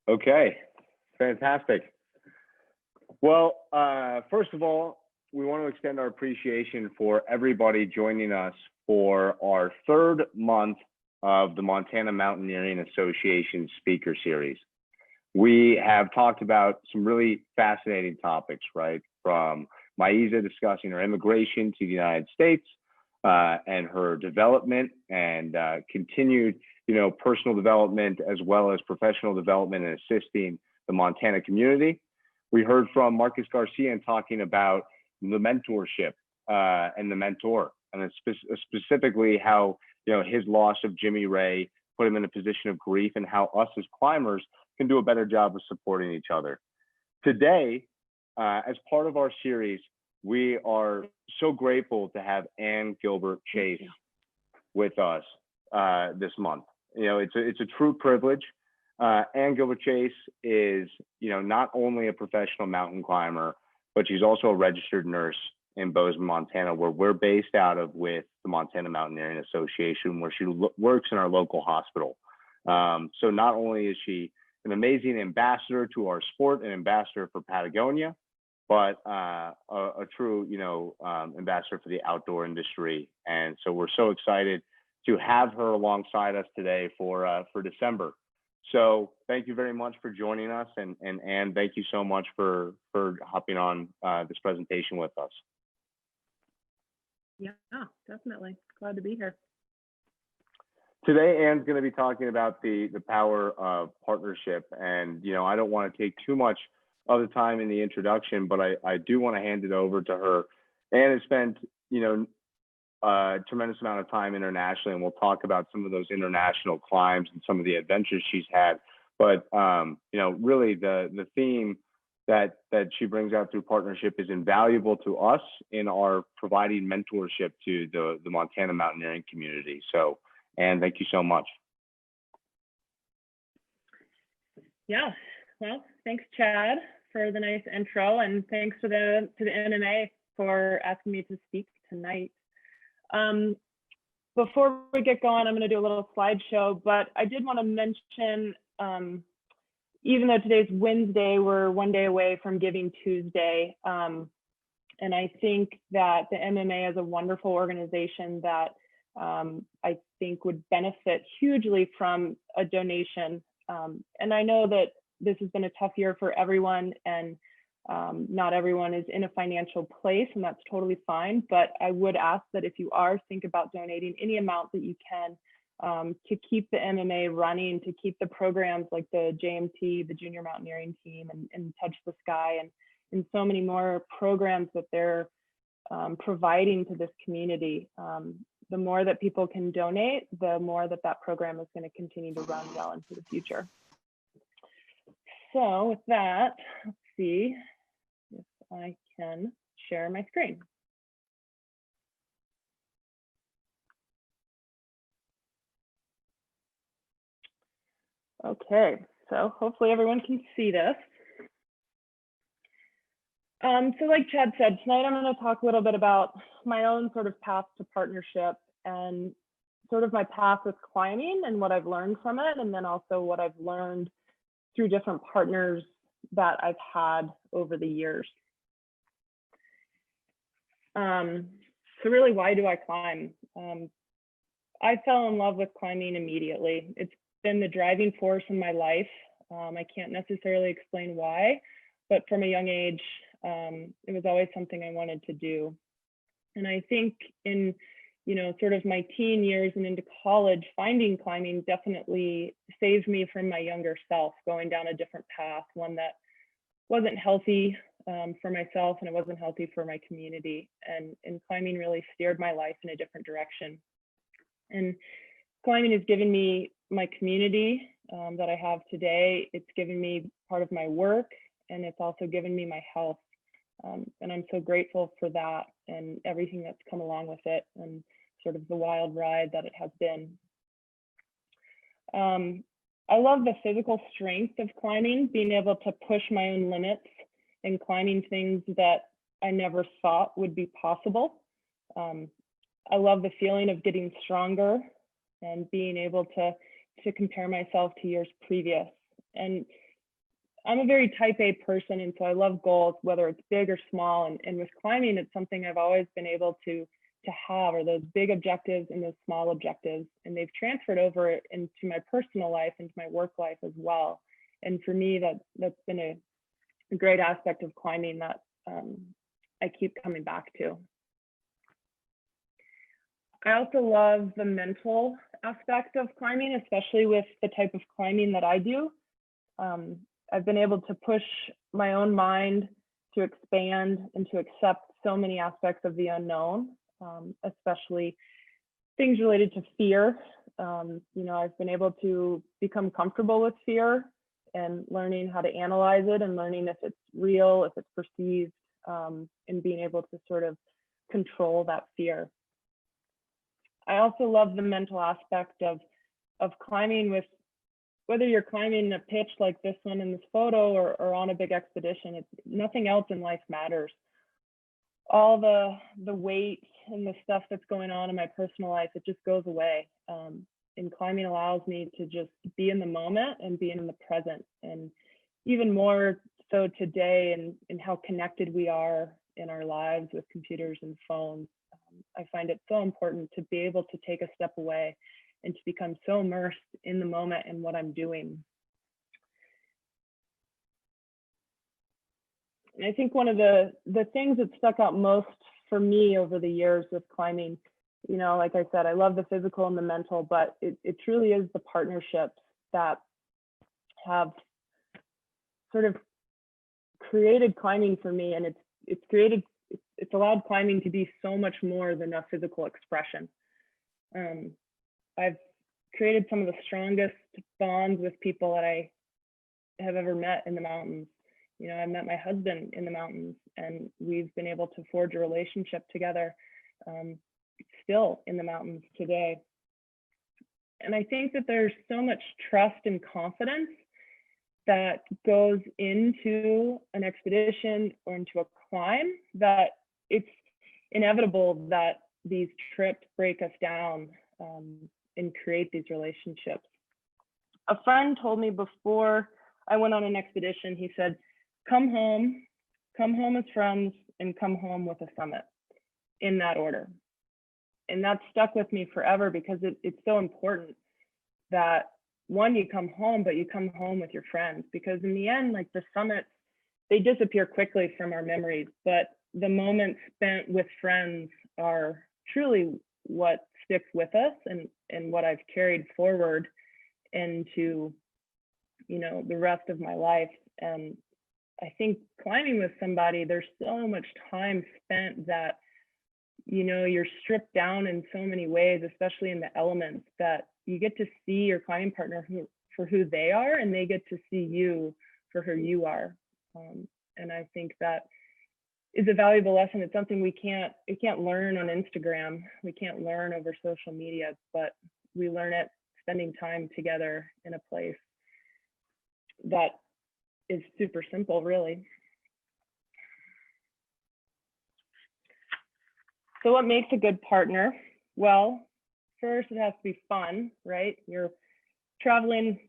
Okay, fantastic. Well, first of all, we want to extend our appreciation for everybody joining us for our third month of the Montana Mountaineering Association Speaker Series. We have talked about some really fascinating topics, right? From Maisa discussing her immigration to the United States and her development and continued, personal development as well as professional development and assisting the Montana community. We heard from Marcus Garcia and talking about the mentorship and the mentor, and specifically how his loss of Jimmy Ray put him in a position of grief, and how us as climbers can do a better job of supporting each other. Today, as part of our series, we are so grateful to have Ann Gilbert Chase with us this month. It's a true privilege. Ann Gilbert Chase is, not only a professional mountain climber, but she's also a registered nurse in Bozeman, Montana, where we're based out of with the Montana Mountaineering Association, where she works in our local hospital. So not only is she an amazing ambassador to our sport and ambassador for Patagonia, but a true, ambassador for the outdoor industry. And so we're so excited to have her alongside us today for December. So thank you very much for joining us, and Ann, thank you so much for hopping on this presentation with us. Yeah, definitely. Glad to be here. Today, Ann's going to be talking about the power of partnership, and I don't want to take too much of the time in the introduction, but I do want to hand it over to her. Ann has spent a tremendous amount of time internationally, and we'll talk about some of those international climbs and some of the adventures she's had. But really the theme that she brings out through partnership is invaluable to us in our providing mentorship to the Montana mountaineering community. So, Ann, thank you so much. Yeah, well, thanks, Chad, for the nice intro, and thanks to the NMA for asking me to speak tonight. Before we get going, I'm going to do a little slideshow, but I did want to mention, even though today's Wednesday, we're one day away from Giving Tuesday. And I think that the MMA is a wonderful organization that I think would benefit hugely from a donation. And I know that this has been a tough year for everyone, and not everyone is in a financial place, and that's totally fine. But I would ask that if you are, think about donating any amount that you can to keep the MMA running, to keep the programs like the JMT, the Junior Mountaineering Team, and Touch the Sky, and so many more programs that they're providing to this community. The more that people can donate, the more that program is going to continue to run well into the future. So with that, let's see if I can share my screen. Okay, so hopefully everyone can see this. So like Chad said, tonight I'm going to talk a little bit about my own sort of path to partnership and sort of my path with climbing and what I've learned from it, and then also what I've learned through different partners that I've had over the years. So really, why do I climb? I fell in love with climbing immediately. It's been the driving force in my life. I can't necessarily explain why, but from a young age, it was always something I wanted to do. And I think in, sort of my teen years and into college, finding climbing definitely saved me from my younger self, going down a different path, one that wasn't healthy for myself, and it wasn't healthy for my community. And climbing really steered my life in a different direction. And climbing has given me my community that I have today. It's given me part of my work, and it's also given me my health. And I'm so grateful for that and everything that's come along with it, and sort of the wild ride that it has been. I love the physical strength of climbing, being able to push my own limits and climbing things that I never thought would be possible. I love the feeling of getting stronger and being able to compare myself to years previous. And I'm a very type A person, and so I love goals, whether it's big or small. And with climbing, it's something I've always been able to have, are those big objectives and those small objectives. And they've transferred over into my personal life, into my work life as well. And for me, that's been a great aspect of climbing that I keep coming back to. I also love the mental aspect of climbing, especially with the type of climbing that I do. I've been able to push my own mind to expand and to accept so many aspects of the unknown, especially things related to fear. I've been able to become comfortable with fear and learning how to analyze it and learning if it's real, if it's perceived, and being able to sort of control that fear. I also love the mental aspect of climbing, with whether you're climbing a pitch like this one in this photo or on a big expedition. It's nothing else in life matters. All the weight and the stuff that's going on in my personal life, it just goes away. And climbing allows me to just be in the moment and be in the present, and even more so today, and how connected we are in our lives with computers and phones. I find it so important to be able to take a step away and to become so immersed in the moment and what I'm doing. And I think one of the things that stuck out most for me over the years with climbing, like I said, I love the physical and the mental, but it truly is the partnerships that have sort of created climbing for me. And it's allowed climbing to be so much more than a physical expression. I've created some of the strongest bonds with people that I have ever met in the mountains. I met my husband in the mountains, and we've been able to forge a relationship together, still in the mountains today. And I think that there's so much trust and confidence that goes into an expedition or into a climb that it's inevitable that these trips break us down and create these relationships. A friend told me before I went on an expedition, he said, come home as friends, and come home with a summit, in that order. And that stuck with me forever, because it's so important that, one, you come home, but you come home with your friends, because in the end, like, the summits, they disappear quickly from our memories, but the moments spent with friends are truly what sticks with us, and what I've carried forward into, the rest of my life. And I think climbing with somebody, there's so much time spent that, you're stripped down in so many ways, especially in the elements, that you get to see your climbing partner for who they are, and they get to see you for who you are. And I think that is a valuable lesson. It's something we can't learn on Instagram. We can't learn over social media, but we learn it spending time together in a place that is super simple, really. So what makes a good partner? Well, first, it has to be fun, right? You're traveling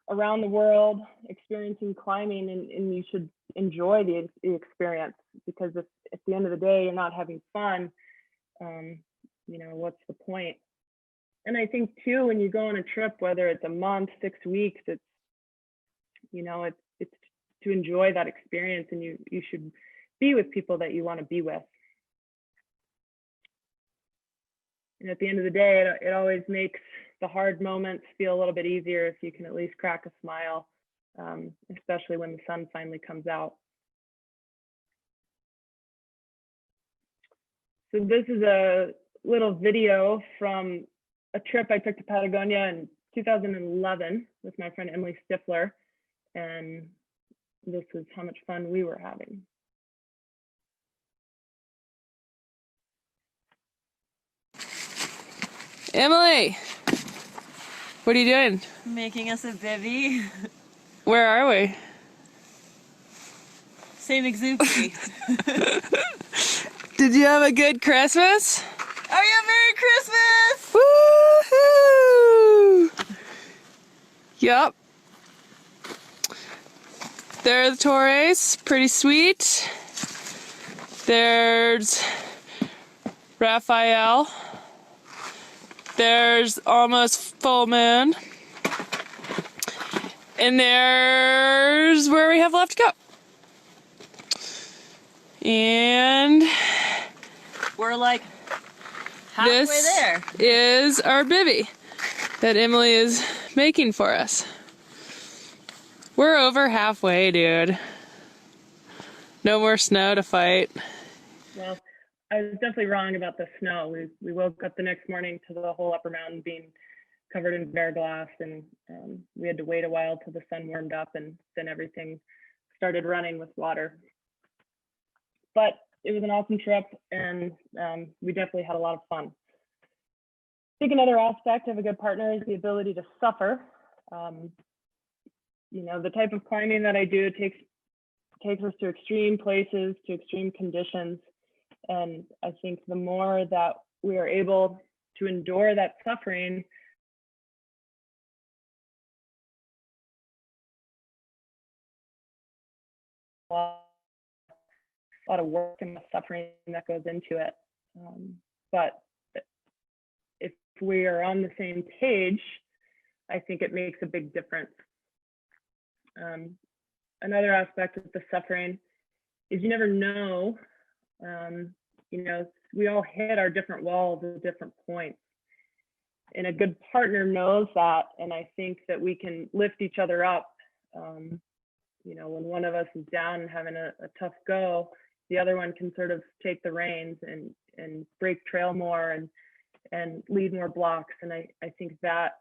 around the world, experiencing climbing, and you should enjoy the experience, because if at the end of the day you're not having fun, what's the point? And I think too, when you go on a trip, whether it's a month, 6 weeks, it's to enjoy that experience, and you should be with people that you want to be with. And at the end of the day, it always makes the hard moments feel a little bit easier if you can at least crack a smile, especially when the sun finally comes out. So this is a little video from a trip I took to Patagonia in 2011 with my friend Emily Stifler, and this is how much fun we were having. Emily, what are you doing? Making us a bivvy. Where are we? St. Exupery. Did you have a good Christmas? Oh yeah, Merry Christmas! Woohoo! Yup. There are the Torres, pretty sweet. There's Raphael. There's almost full moon. And there's where we have left to go. And We're like halfway this there. is our bivvy that Emily is making for us. We're over halfway, dude. No more snow to fight. Well, I was definitely wrong about the snow. We woke up the next morning to the whole upper mountain being covered in verglass, and we had to wait a while till the sun warmed up, and then everything started running with water. But it was an awesome trip, and we definitely had a lot of fun. I think another aspect of a good partner is the ability to suffer. You know, the type of climbing that I do takes us to extreme places, to extreme conditions. And I think the more that we are able to endure that suffering, a lot of work and the suffering that goes into it. But if we are on the same page, I think it makes a big difference. Another aspect of the suffering is you never know, you know, we all hit our different walls at different points. And a good partner knows that. And I think that we can lift each other up. You know, when one of us is down and having a tough go, the other one can sort of take the reins and break trail more and lead more blocks. And I think that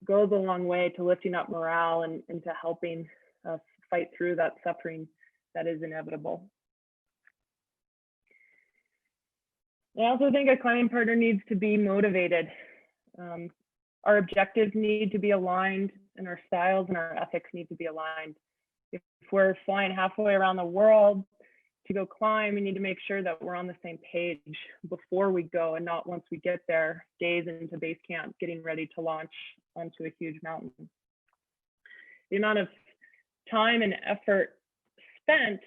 goes a long way to lifting up morale and to helping us fight through that suffering that is inevitable. I also think a climbing partner needs to be motivated. Our objectives need to be aligned, and our styles and our ethics need to be aligned. If we're flying halfway around the world to go climb, we need to make sure that we're on the same page before we go, and not once we get there, days into base camp, getting ready to launch onto a huge mountain. The amount of time and effort spent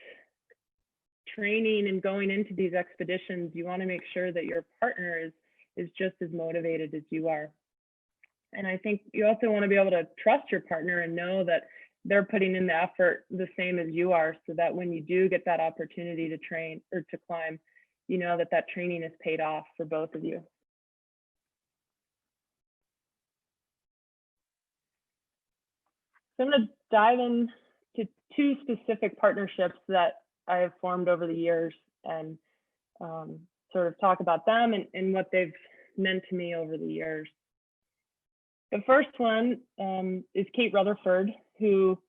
training and going into these expeditions, you want to make sure that your partner is just as motivated as you are. And I think you also want to be able to trust your partner and know that they're putting in the effort the same as you are, so that when you do get that opportunity to train or to climb, you know that that training is paid off for both of you. So I'm going to dive into two specific partnerships that I have formed over the years, and sort of talk about them and what they've meant to me over the years. The first one is Kate Rutherford, who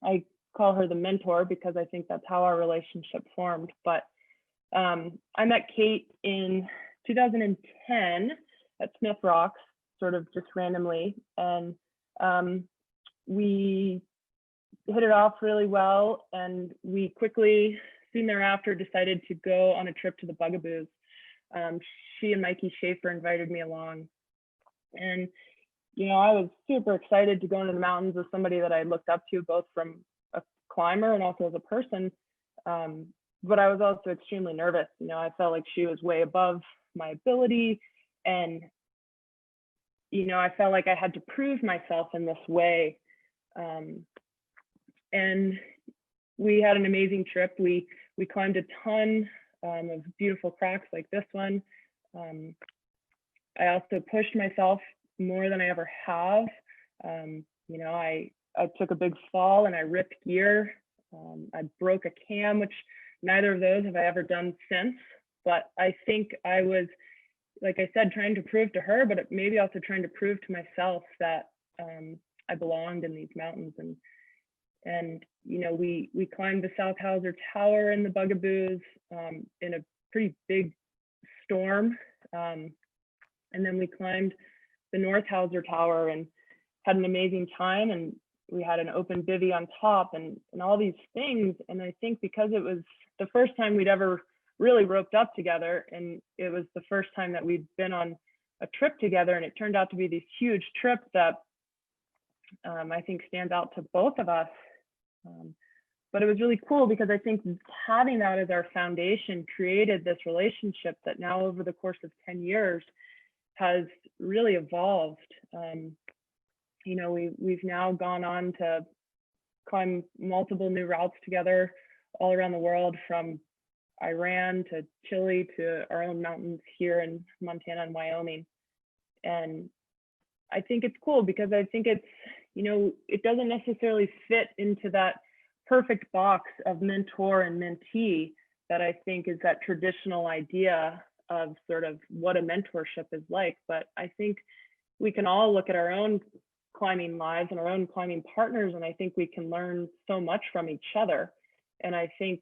I call her the mentor because I think that's how our relationship formed. But I met Kate in 2010 at Smith Rocks, sort of just randomly, and we hit it off really well, and we quickly, soon thereafter, decided to go on a trip to the Bugaboos. She and Mikey Schaefer invited me along, and you know, I was super excited to go into the mountains with somebody that I looked up to, both from a climber and also as a person. But I was also extremely nervous. You know, I felt like she was way above my ability, and you know, I felt like I had to prove myself in this way. And we had an amazing trip. We climbed a ton of beautiful cracks like this one. I also pushed myself more than I ever have. You know, I took a big fall and I ripped gear. I broke a cam, which neither of those have I ever done since. But I think I was, like I said, trying to prove to her, but maybe also trying to prove to myself that I belonged in these mountains. And you know, we climbed the South Hauser Tower in the Bugaboos in a pretty big storm. And then we climbed the North Hauser Tower and had an amazing time, and we had an open bivvy on top and all these things. And I think because it was the first time we'd ever really roped up together, and it was the first time that we'd been on a trip together, and it turned out to be this huge trip that I think stands out to both of us. But it was really cool because I think having that as our foundation created this relationship that now over the course of 10 years has really evolved. You know, we've now gone on to climb multiple new routes together all around the world, from Iran to Chile to our own mountains here in Montana and Wyoming. And I think it's cool because I think it's, you know, it doesn't necessarily fit into that perfect box of mentor and mentee that I think is that traditional idea of sort of what a mentorship is like. But I think we can all look at our own climbing lives and our own climbing partners, and I think we can learn so much from each other. And I think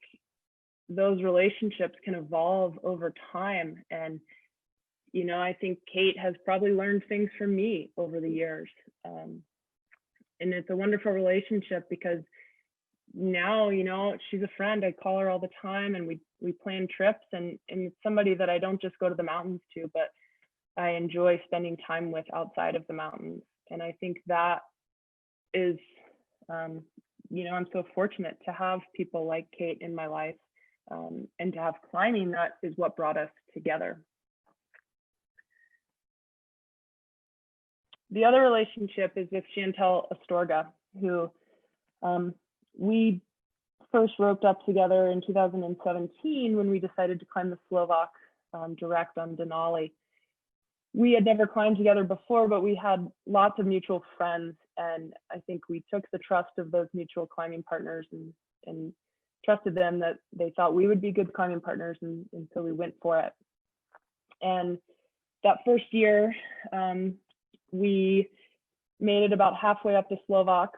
those relationships can evolve over time. And, you know, I think Kate has probably learned things from me over the years. And it's a wonderful relationship because now, you know, she's a friend. I call her all the time, and we plan trips, and it's somebody that I don't just go to the mountains to, but I enjoy spending time with outside of the mountains. And I think that is, you know, I'm so fortunate to have people like Kate in my life, and to have climbing that is what brought us together. The other relationship is with Chantel Astorga, who we first roped up together in 2017 when we decided to climb the Slovak direct on Denali. We had never climbed together before, but we had lots of mutual friends. And I think we took the trust of those mutual climbing partners and trusted them that they thought we would be good climbing partners. And so we went for it. And that first year, we made it about halfway up the Slovak,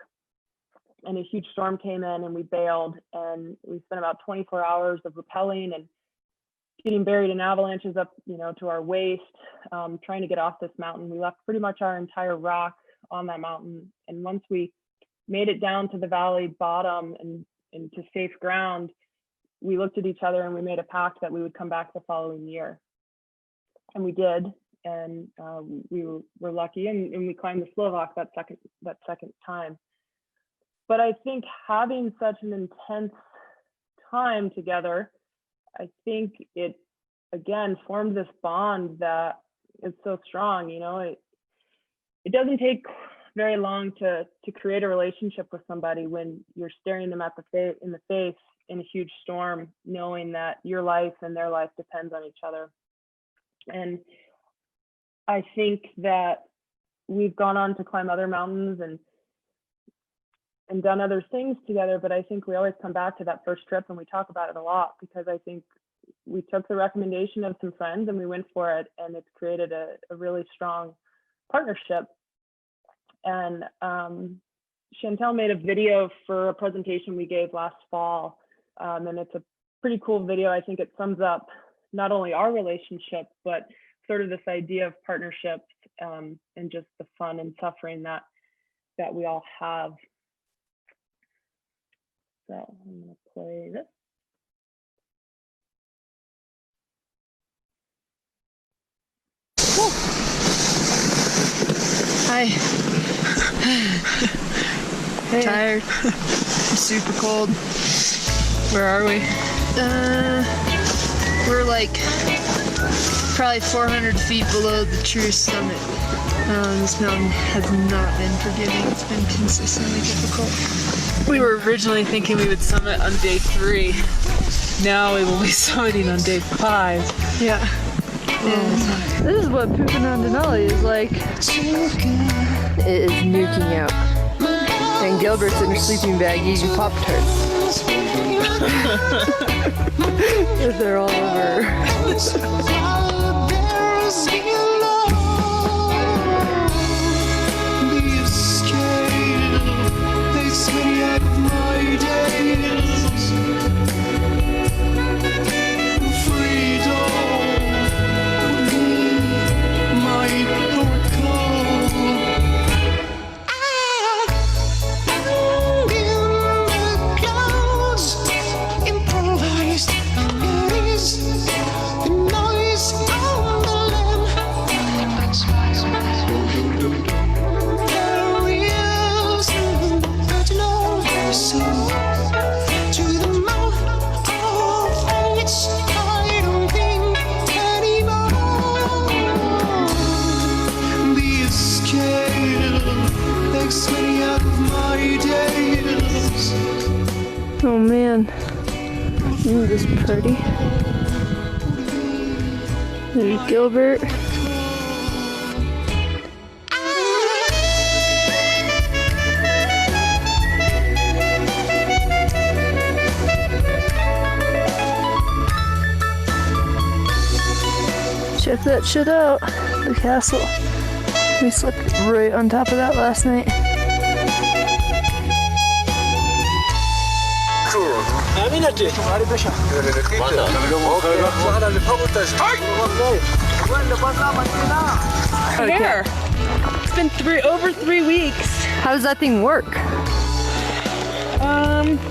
and a huge storm came in and we bailed, and we spent about 24 hours of rappelling and getting buried in avalanches up, you know, to our waist, trying to get off this mountain. We left pretty much our entire rock on that mountain. And once we made it down to the valley bottom and to safe ground, we looked at each other and we made a pact that we would come back the following year. And we did. And we were lucky, and we climbed the Slovak that second time. But I think having such an intense time together, I think it, again, formed this bond that is so strong. You know, it doesn't take very long to create a relationship with somebody when you're staring them in the face in a huge storm, knowing that your life and their life depends on each other. And I think that we've gone on to climb other mountains and done other things together, but I think we always come back to that first trip and we talk about it a lot, because I think we took the recommendation of some friends and we went for it, and it's created a really strong partnership. And Chantel made a video for a presentation we gave last fall, and it's a pretty cool video. I think it sums up not only our relationship, but sort of this idea of partnerships, and just the fun and suffering that we all have. So I'm gonna play this. Hi. Hey. Tired. Super cold. Where are we? We're like probably 400 feet below the true summit. This mountain has not been forgiving. It's been consistently difficult. We were originally thinking we would summit on day 3. Now we will be summiting on day 5. Yeah. This is what pooping on Denali is like. It is nuking out. And Gilbert's in a sleeping bag eating Pop-Tarts. They're all over. Oh man, isn't this pretty? There's Gilbert. Check that shit out, the castle. We slept right on top of that last night. Hair. It's been over 3 weeks. How does that thing work?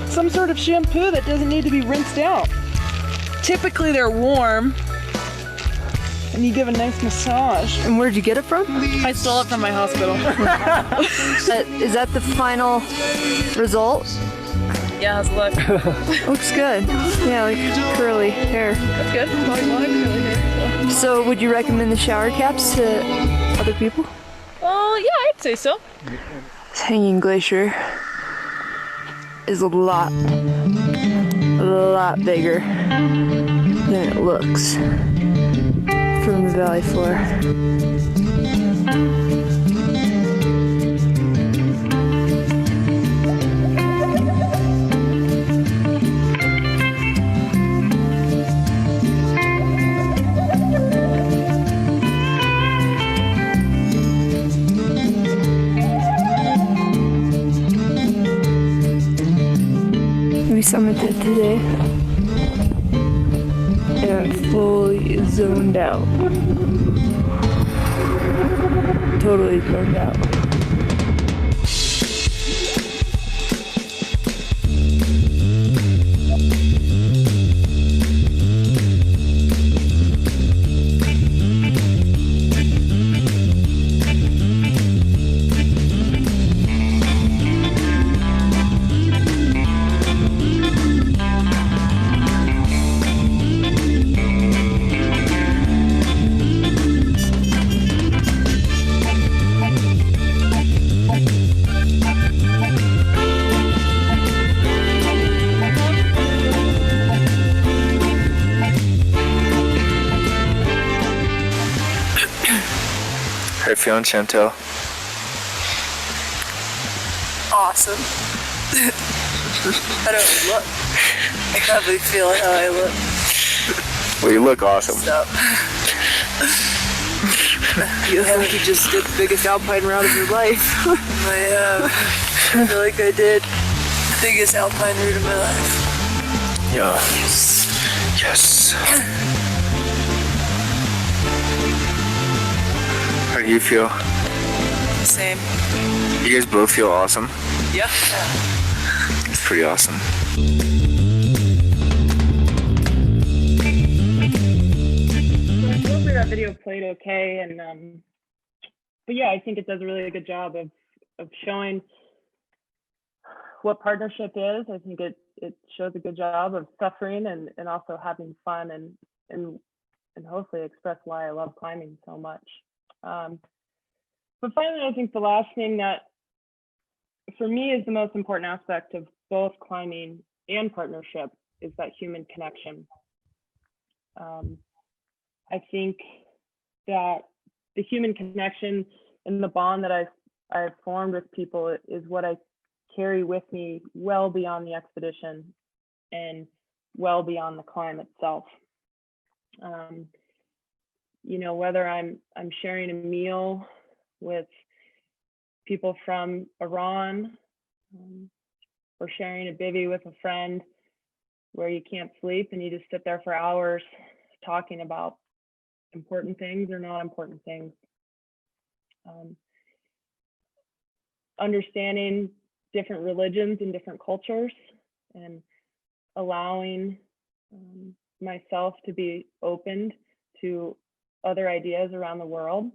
Some sort of shampoo that doesn't need to be rinsed out. Typically they're warm, and you give a nice massage. And where'd you get it from? I stole it from my hospital. Is that the final result? Yeah, how's it look? Looks good. Yeah, like curly hair. That's good. Well, I have curly hair, So would you recommend the shower caps to other people? Well, yeah, I'd say so. This hanging glacier is a lot bigger than it looks from the valley floor. We summited today and fully zoned out. Totally zoned out. How you feeling, Chantel? Awesome. I don't look. I probably feel how I look. Well, you look awesome. So. You just did the biggest alpine route of your life. I feel like I did the biggest alpine route of my life. Yeah. Yes. How do you feel? Same. You guys both feel awesome? Yeah. It's pretty awesome. Hopefully that video played okay, and but yeah, I think it does a really good job of showing what partnership is. I think it shows a good job of suffering and also having fun and hopefully express why I love climbing so much. But finally, I think the last thing that for me is the most important aspect of both climbing and partnership is that human connection. I think that the human connection and the bond that I've formed with people is what I carry with me well beyond the expedition and well beyond the climb itself. You know, whether I'm sharing a meal with people from Iran or sharing a bivvy with a friend where you can't sleep and you just sit there for hours talking about important things or not important things. Understanding different religions and different cultures and allowing myself to be opened to other ideas around the world.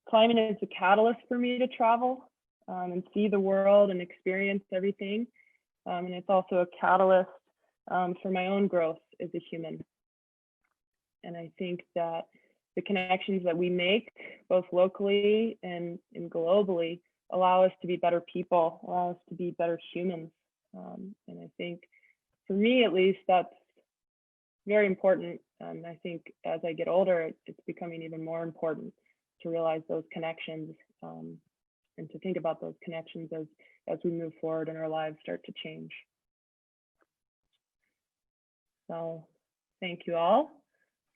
Climbing is a catalyst for me to travel and see the world and experience everything. And it's also a catalyst for my own growth as a human. And I think that the connections that we make, both locally and globally, allow us to be better people, allow us to be better humans. And I think, for me at least, that's very important. And I think as I get older, it's becoming even more important to realize those connections, and to think about those connections as we move forward and our lives start to change. So thank you all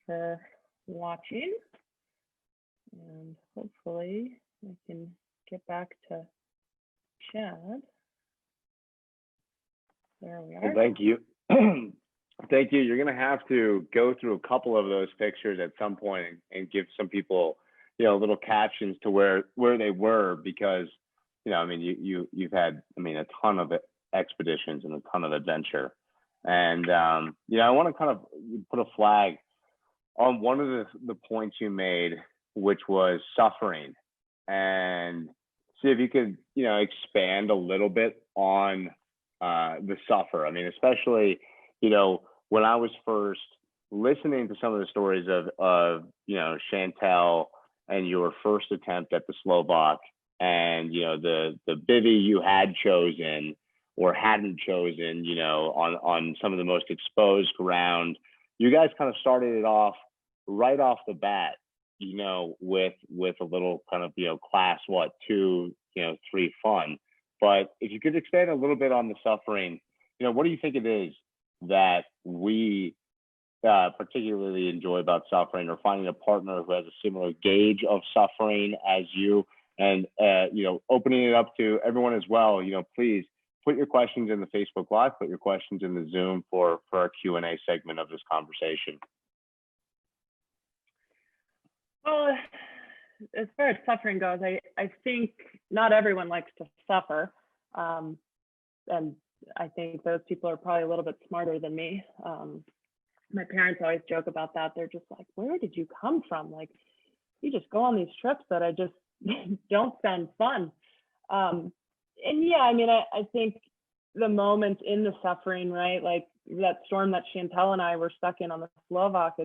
for watching, and hopefully I can get back to Chad. There we are. Well, thank you. Thank you. You're going to have to go through a couple of those pictures at some point and give some people, little captions to where they were, because, I mean, you've had, a ton of expeditions and a ton of adventure. And, I want to kind of put a flag on one of the points you made, which was suffering, and see if you could, expand a little bit on the suffer. I mean, especially, when I was first listening to some of the stories of Chantel and your first attempt at the Slovak, and, the bivvy you had chosen or hadn't chosen, on some of the most exposed ground, you guys kind of started it off right off the bat, with a little kind of, class 2, 3 fun. But if you could expand a little bit on the suffering, what do you think it is that we particularly enjoy about suffering, or finding a partner who has a similar gauge of suffering as you, and, opening it up to everyone as well? Please put your questions in the Facebook Live, put your questions in the Zoom for our Q&A segment of this conversation. Well, as far as suffering goes, I think not everyone likes to suffer. And I think those people are probably a little bit smarter than me. My parents always joke about that. They're just like, where did you come from? Like, you just go on these trips that I just don't sound fun. And yeah, I think the moments in the suffering, right? Like that storm that Chantel and I were stuck in on the Slovak,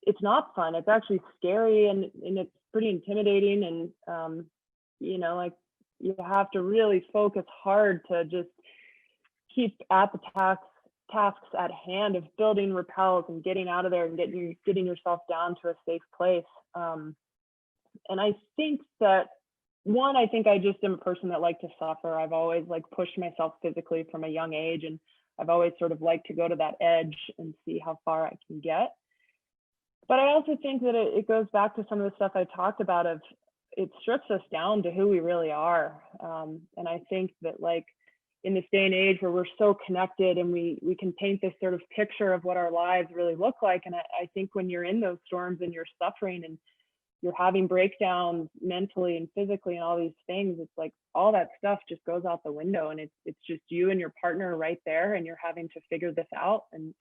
it's not fun. It's actually scary, and it's pretty intimidating. And, like, you have to really focus hard to just keep at the tasks at hand of building rappels and getting out of there and getting yourself down to a safe place. And I think that, I think I just am a person that liked to suffer. I've always pushed myself physically from a young age, and I've always sort of liked to go to that edge and see how far I can get. But I also think that it goes back to some of the stuff I talked about, of it strips us down to who we really are. And I think that, like, in this day and age where we're so connected, and we can paint this sort of picture of what our lives really look like. And I think when you're in those storms and you're suffering and you're having breakdowns mentally and physically and all these things, it's like all that stuff just goes out the window, and it's just you and your partner right there, and you're having to figure this out and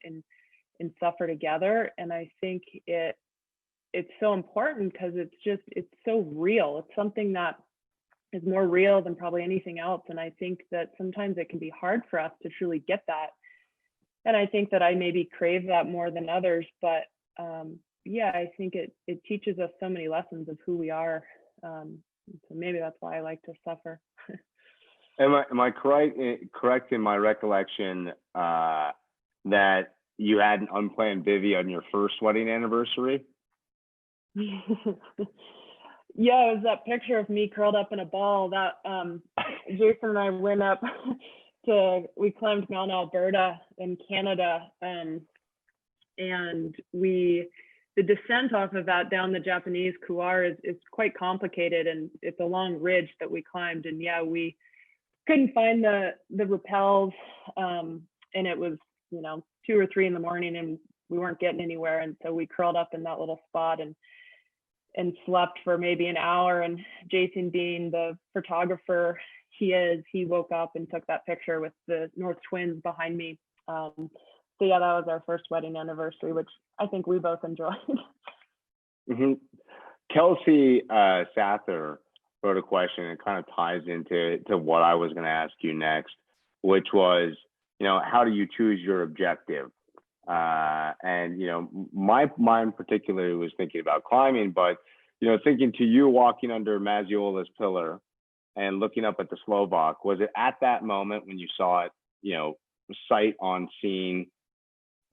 suffer together. And I think it's so important because it's so real. It's something that is more real than probably anything else. And I think that sometimes it can be hard for us to truly get that. And I think that I maybe crave that more than others, but yeah, I think it teaches us so many lessons of who we are. So maybe that's why I like to suffer. Am I correct in my recollection that you had an unplanned bivvy on your first wedding anniversary? Yeah, it was that picture of me curled up in a ball that Jason and I went up we climbed Mount Alberta in Canada, and the descent off of that down the Japanese couloir is quite complicated, and it's a long ridge that we climbed. And yeah, we couldn't find the rappels, and it was 2 or 3 in the morning, and we weren't getting anywhere. And so we curled up in that little spot and slept for maybe an hour. And Jason, being the photographer he woke up and took that picture with the North Twins behind me. So yeah, that was our first wedding anniversary, which I think we both enjoyed. Mm-hmm. Kelsey Sather wrote a question, and kind of ties into what I was going to ask you next, which was, how do you choose your objective? And, my mind particularly was thinking about climbing, but, thinking to you walking under Mazziola's pillar and looking up at the Slovak, was it at that moment when you saw it, sight on scene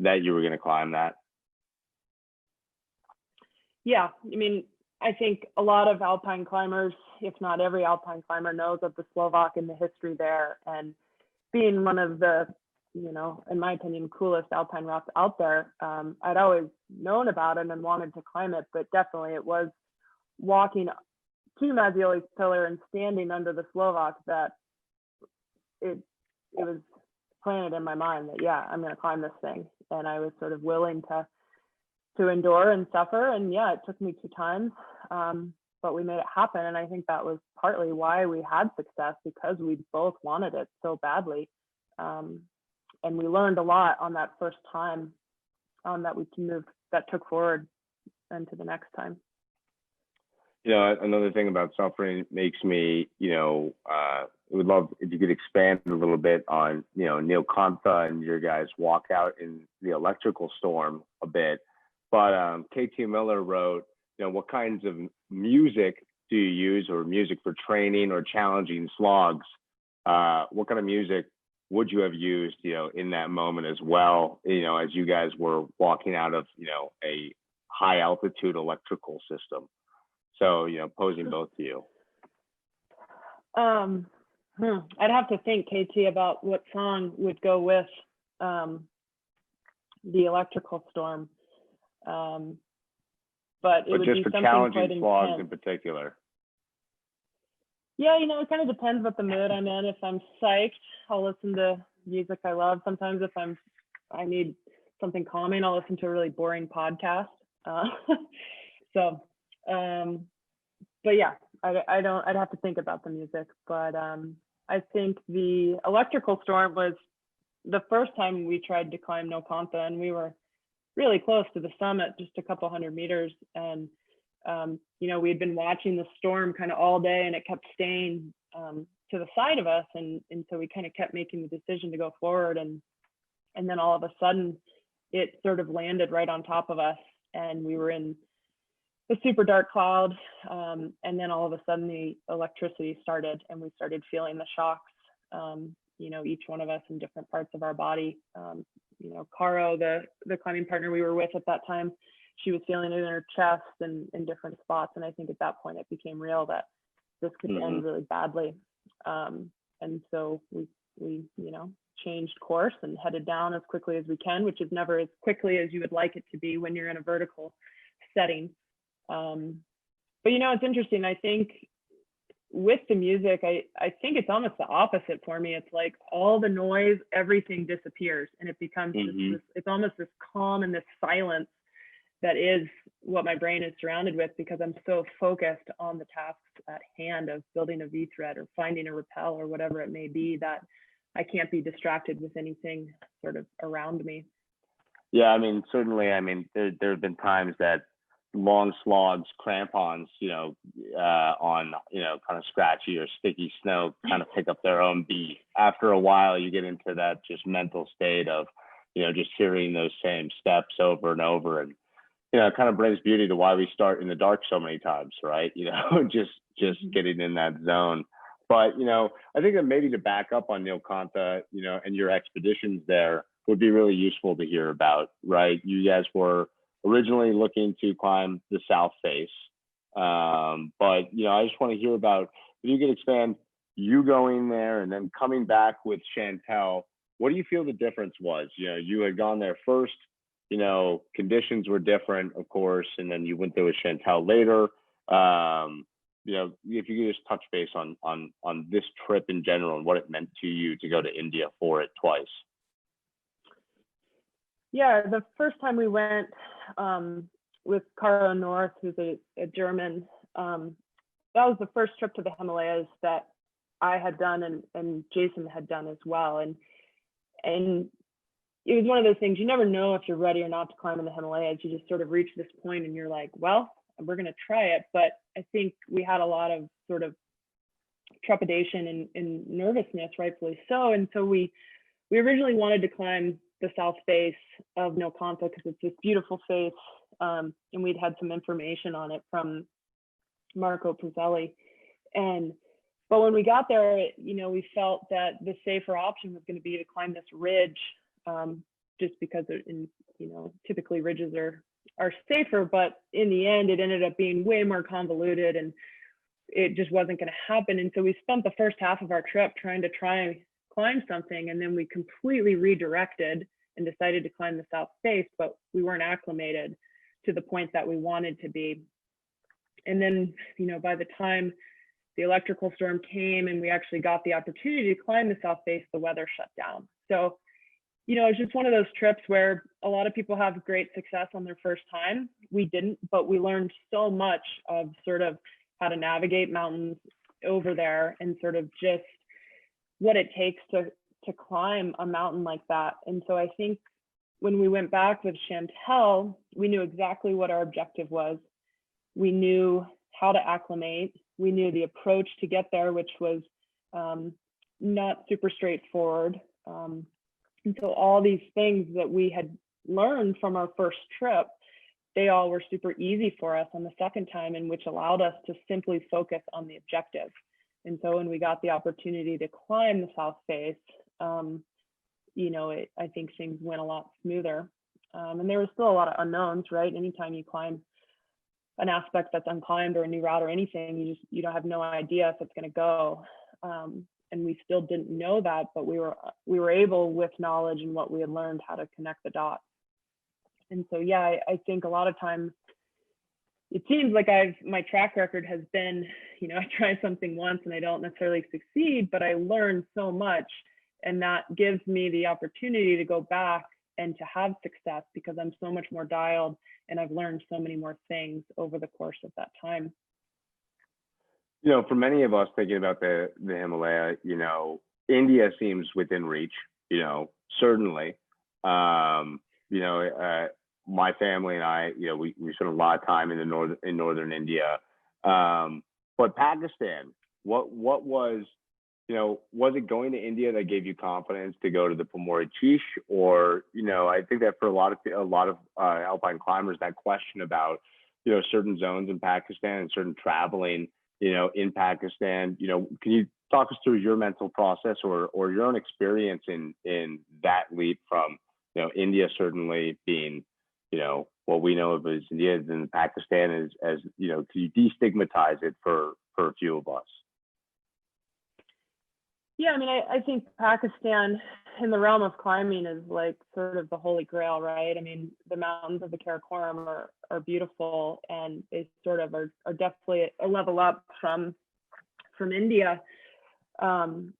that you were going to climb that? Yeah, I mean, I think a lot of alpine climbers, if not every alpine climber, knows of the Slovak and the history there. And being one of the, in my opinion, coolest alpine routes out there, I'd always known about it and wanted to climb it, but definitely it was walking to Mazziola's pillar and standing under the Slovak that it was planted in my mind that, yeah, I'm going to climb this thing. And I was sort of willing to endure and suffer. And yeah, it took me 2 times, but we made it happen. And I think that was partly why we had success, because we both wanted it so badly. And we learned a lot on that first time that took forward into the next time. Another thing about suffering makes me, would love if you could expand a little bit on, Neil Kantha and your guys' walkout in the electrical storm a bit. But KT Miller wrote, what kinds of music do you use, or music for training or challenging slogs? What kind of music would you have used, in that moment as well, as you guys were walking out of, a high altitude electrical system? So, posing both to you. I'd have to think, KT, about what song would go with the electrical storm. But it would just be for something challenging quite slogs intense. in particular. Yeah, it kind of depends what the mood I'm in. If I'm psyched, I'll listen to music I love. Sometimes if I need something calming, I'll listen to a really boring podcast. But yeah, I'd have to think about the music. But I think the electrical storm was the first time we tried to climb No Kantha, and we were really close to the summit, just a couple hundred meters. And, we had been watching the storm kind of all day, and it kept staying to the side of us. And so we kind of kept making the decision to go forward. And then all of a sudden it sort of landed right on top of us, and we were in a super dark cloud. And then all of a sudden the electricity started, and we started feeling the shocks, each one of us in different parts of our body. Caro, the climbing partner we were with at that time, she was feeling it in her chest and in different spots. And I think at that point it became real that this could end really badly. And so we changed course and headed down as quickly as we can, which is never as quickly as you would like it to be when you're in a vertical setting. But it's interesting. I think with the music, I think it's almost the opposite for me. It's like all the noise, everything disappears, and it becomes it's almost this calm and this silence that is what my brain is surrounded with, because I'm so focused on the tasks at hand of building a V-thread or finding a rappel or whatever it may be, that I can't be distracted with anything sort of around me. Yeah, certainly, there have been times that long slogs, crampons, on, kind of scratchy or sticky snow kind of pick up their own beat. After a while, you get into that just mental state of, just hearing those same steps over and over. And, it kind of brings beauty to why we start in the dark so many times, right? Just getting in that zone. But, I think that maybe to back up on Neil Kantha, and your expeditions there would be really useful to hear about, right? You guys were originally looking to climb the south face. But, I just want to hear about, if you could expand you going there and then coming back with Chantel, what do you feel the difference was? You had gone there first, conditions were different, of course, and then you went there with Chantel later. If you could just touch base on this trip in general and what it meant to you to go to India for it twice. Yeah, the first time we went with Caro North, who's a German, that was the first trip to the Himalayas that I had done and Jason had done as well. And it was one of those things, you never know if you're ready or not to climb in the Himalayas. You just sort of reach this point and you're like, well, we're going to try it. But I think we had a lot of sort of trepidation and nervousness, rightfully so. And so we originally wanted to climb the south face of Nocanta because it's this beautiful face, and we'd had some information on it from Marco Pizzelli. But when we got there, we felt that the safer option was going to be to climb this ridge, just because typically ridges are safer, but in the end, it ended up being way more convoluted and it just wasn't going to happen. And so we spent the first half of our trip trying to climb something, and then we completely redirected and decided to climb the south face, but we weren't acclimated to the point that we wanted to be. And then, by the time the electrical storm came and we actually got the opportunity to climb the south face, the weather shut down. So, it's just one of those trips where a lot of people have great success on their first time. We didn't, but we learned so much of sort of how to navigate mountains over there and sort of just what it takes to climb a mountain like that. And so I think when we went back with Chantel, we knew exactly what our objective was. We knew how to acclimate. We knew the approach to get there, which was not super straightforward. And so all these things that we had learned from our first trip, they all were super easy for us on the second time, and which allowed us to simply focus on the objective. And so when we got the opportunity to climb the south face, I think things went a lot smoother. And there was still a lot of unknowns, right? Anytime you climb an aspect that's unclimbed or a new route or anything, you don't have no idea if it's going to go. And we still didn't know that, but we were able, with knowledge and what we had learned, how to connect the dots. And so, yeah, I think a lot of times it seems like my track record has been, I try something once and I don't necessarily succeed, but I learned so much, and that gives me the opportunity to go back and to have success because I'm so much more dialed and I've learned so many more things over the course of that time. For many of us thinking about the Himalaya, India seems within reach, certainly. My family and I, we spent a lot of time in northern India. But Pakistan, what was, was it going to India that gave you confidence to go to the Pamori Chish? Or, I think that for a lot of alpine climbers, that question about, certain zones in Pakistan and certain traveling, in Pakistan, can you talk us through your mental process or your own experience in that leap from, India certainly being, what we know of as India, and Pakistan as can you destigmatize it for a few of us? Yeah, I think Pakistan in the realm of climbing is like sort of the holy grail, right? The mountains of the Karakoram are beautiful, and they sort of are definitely a level up from India. And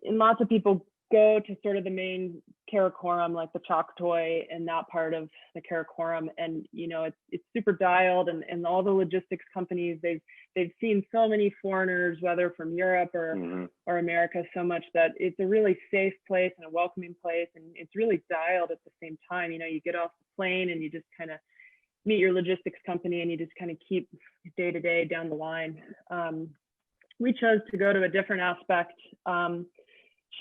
lots of people go to sort of the main Karakoram, like the Chaktoy and that part of the Karakoram, and it's super dialed, and all the logistics companies, they've seen so many foreigners, whether from Europe or America, so much that it's a really safe place and a welcoming place, and it's really dialed at the same time. You get off the plane and you just kind of meet your logistics company and you just kind of keep day to day down the line. We chose to go to a different aspect.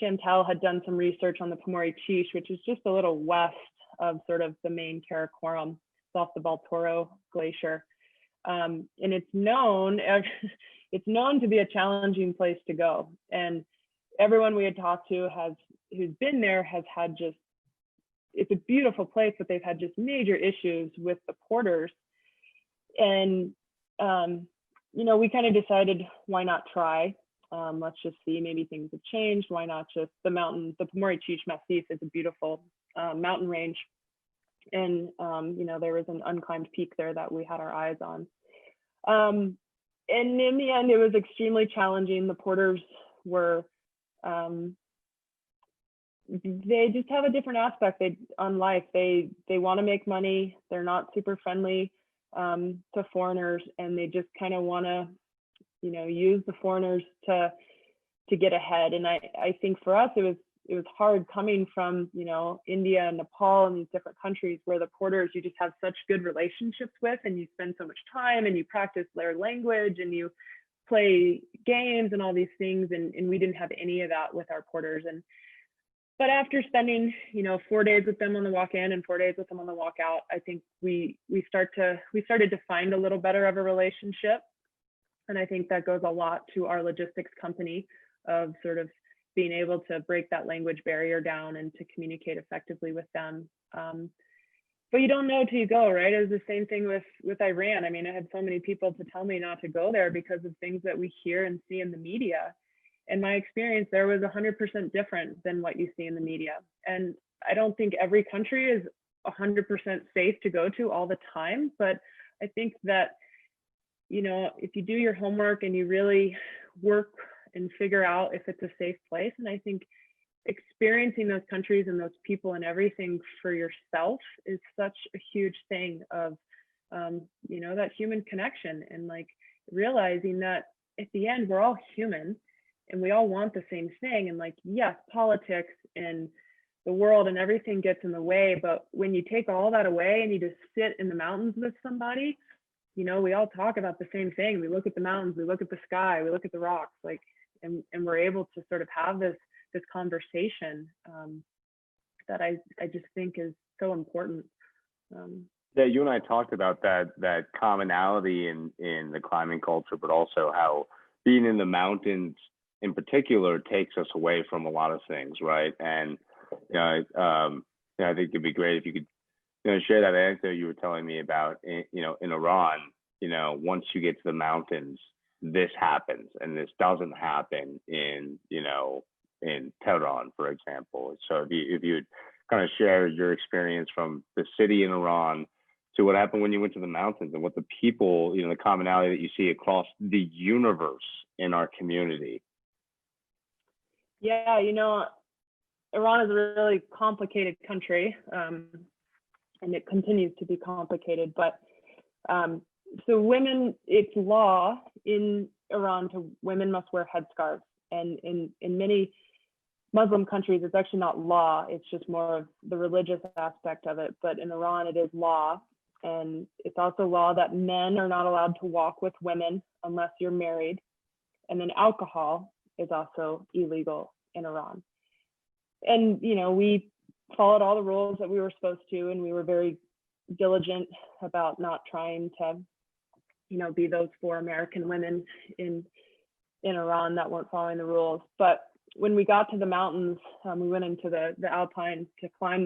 Chantel had done some research on the Pamori Chish, which is just a little west of sort of the main Karakoram. It's off the Baltoro Glacier. And it's known to be a challenging place to go. And everyone we had talked to who's been there has had it's a beautiful place, but they've had just major issues with the porters. And, we kind of decided, why not try? Let's just see, maybe things have changed. Why not just the Pamori Chish Massif is a beautiful mountain range. And, there was an unclimbed peak there that we had our eyes on. And in the end, it was extremely challenging. The porters were, they just have a different aspect on life. They want to make money. They're not super friendly to foreigners, and they just kind of want to, use the foreigners to get ahead. And I think for us, it was hard coming from, India and Nepal and these different countries where the porters you just have such good relationships with, and you spend so much time and you practice their language and you play games and all these things. And we didn't have any of that with our porters. And but after spending, 4 days with them on the walk in and 4 days with them on the walk out, I think we started to find a little better of a relationship. And I think that goes a lot to our logistics company of sort of being able to break that language barrier down and to communicate effectively with them. But you don't know till you go, right? It was the same thing with Iran. I mean, I had so many people to tell me not to go there because of things that we hear and see in the media. And my experience there was 100% different than what you see in the media. And I don't think every country is 100% safe to go to all the time. But I think that, if you do your homework and you really work and figure out if it's a safe place, and I think experiencing those countries and those people and everything for yourself is such a huge thing of, that human connection and like realizing that at the end, we're all human and we all want the same thing. And like, yes, politics and the world and everything gets in the way. But when you take all that away and you just sit in the mountains with somebody, we all talk about the same thing. We look at the mountains, we look at the sky, we look at the rocks, like, and we're able to sort of have this conversation that I just think is so important. Yeah, you and I talked about that commonality in the climbing culture, but also how being in the mountains in particular takes us away from a lot of things, right? And I think it'd be great if you could share that anecdote you were telling me about in Iran. Once you get to the mountains, this happens, and this doesn't happen in Tehran, for example. So if you'd kind of share your experience from the city in Iran to what happened when you went to the mountains and what the people, the commonality that you see across the universe in our community. Yeah, Iran is a really complicated country, and it continues to be complicated. But so women, it's law in Iran women must wear headscarves, and in many Muslim countries, it's actually not law. It's just more of the religious aspect of it. But in Iran, it is law, and it's also law that men are not allowed to walk with women unless you're married, and then alcohol is also illegal in Iran. And we followed all the rules that we were supposed to, and we were very diligent about not trying to be those 4 American women in Iran that weren't following the rules. But when we got to the mountains, we went into the Alpine to climb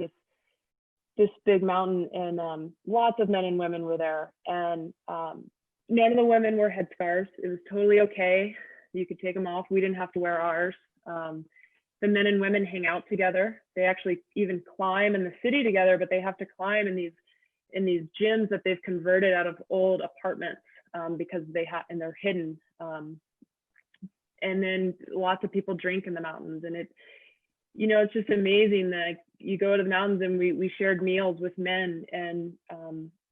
this big mountain, and lots of men and women were there, and none of the women wore headscarves. It was totally okay. You could take them off. We didn't have to wear ours. The men and women hang out together. They actually even climb in the city together, but they have to climb in these gyms that they've converted out of old apartments because and they're hidden. And then lots of people drink in the mountains, and it's just amazing that you go to the mountains, and we shared meals with men, and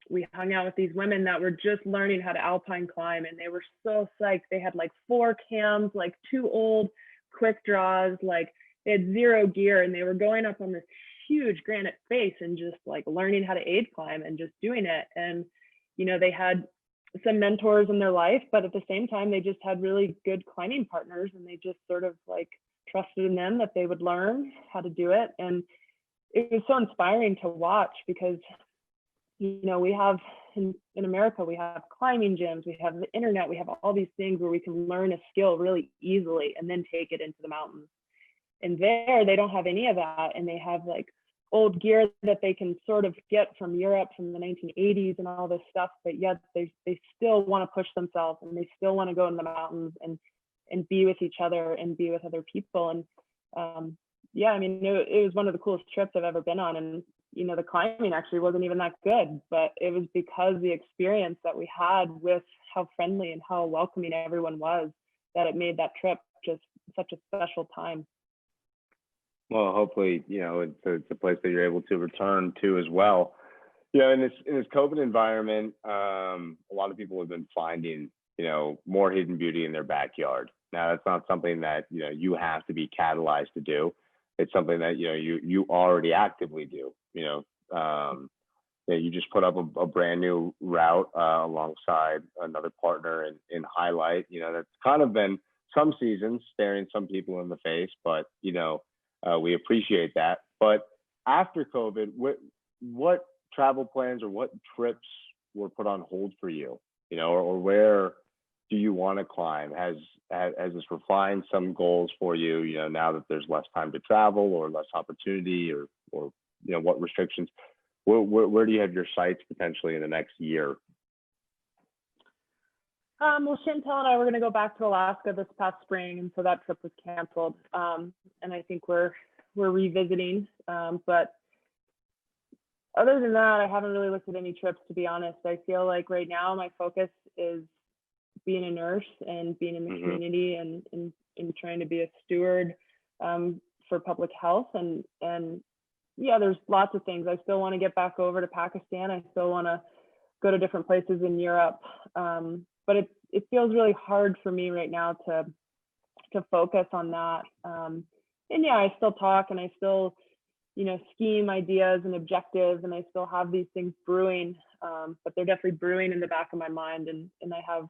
we hung out with these women that were just learning how to alpine climb, and they were so psyched. They had like 4 cams, like 2 old quick draws, like they had 0 gear, and they were going up on this huge granite face and just like learning how to aid climb and just doing it. And they had some mentors in their life, but at the same time they just had really good climbing partners, and they just sort of like trusted in them that they would learn how to do it. And it was so inspiring to watch because we have in America, we have climbing gyms, we have the internet, we have all these things where we can learn a skill really easily and then take it into the mountains. And there they don't have any of that, and they have like old gear that they can sort of get from Europe from the 1980s and all this stuff, but yet they still want to push themselves, and they still want to go in the mountains and be with each other and be with other people. And yeah, I mean, it was one of the coolest trips I've ever been on. And the climbing actually wasn't even that good, but it was because the experience that we had with how friendly and how welcoming everyone was, that it made that trip just such a special time. Well, hopefully, it's a place that you're able to return to as well. In this COVID environment, a lot of people have been finding, more hidden beauty in their backyard. Now, that's not something that, you have to be catalyzed to do. It's something that, you already actively do. You just put up a brand new route alongside another partner in Highlight. That's kind of been some seasons staring some people in the face, but We appreciate that. But after COVID, what travel plans or what trips were put on hold for you? You know, or where do you want to climb? Has this refined some goals for you? You know, now that there's less time to travel or less opportunity, or you know, what restrictions? Where do you have your sights potentially in the next year? Well, Chantel and I were going to go back to Alaska this past spring, and so that trip was canceled. And I think we're revisiting. But other than that, I haven't really looked at any trips, to be honest. I feel like right now my focus is being a nurse and being in the community and trying to be a steward for public health. And yeah, there's lots of things. I still want to get back over to Pakistan. I still want to go to different places in Europe. But it feels really hard for me right now to focus on that. And yeah, I still talk and I still, you know, scheme ideas and objectives, and I still have these things brewing, but they're definitely brewing in the back of my mind. And I have,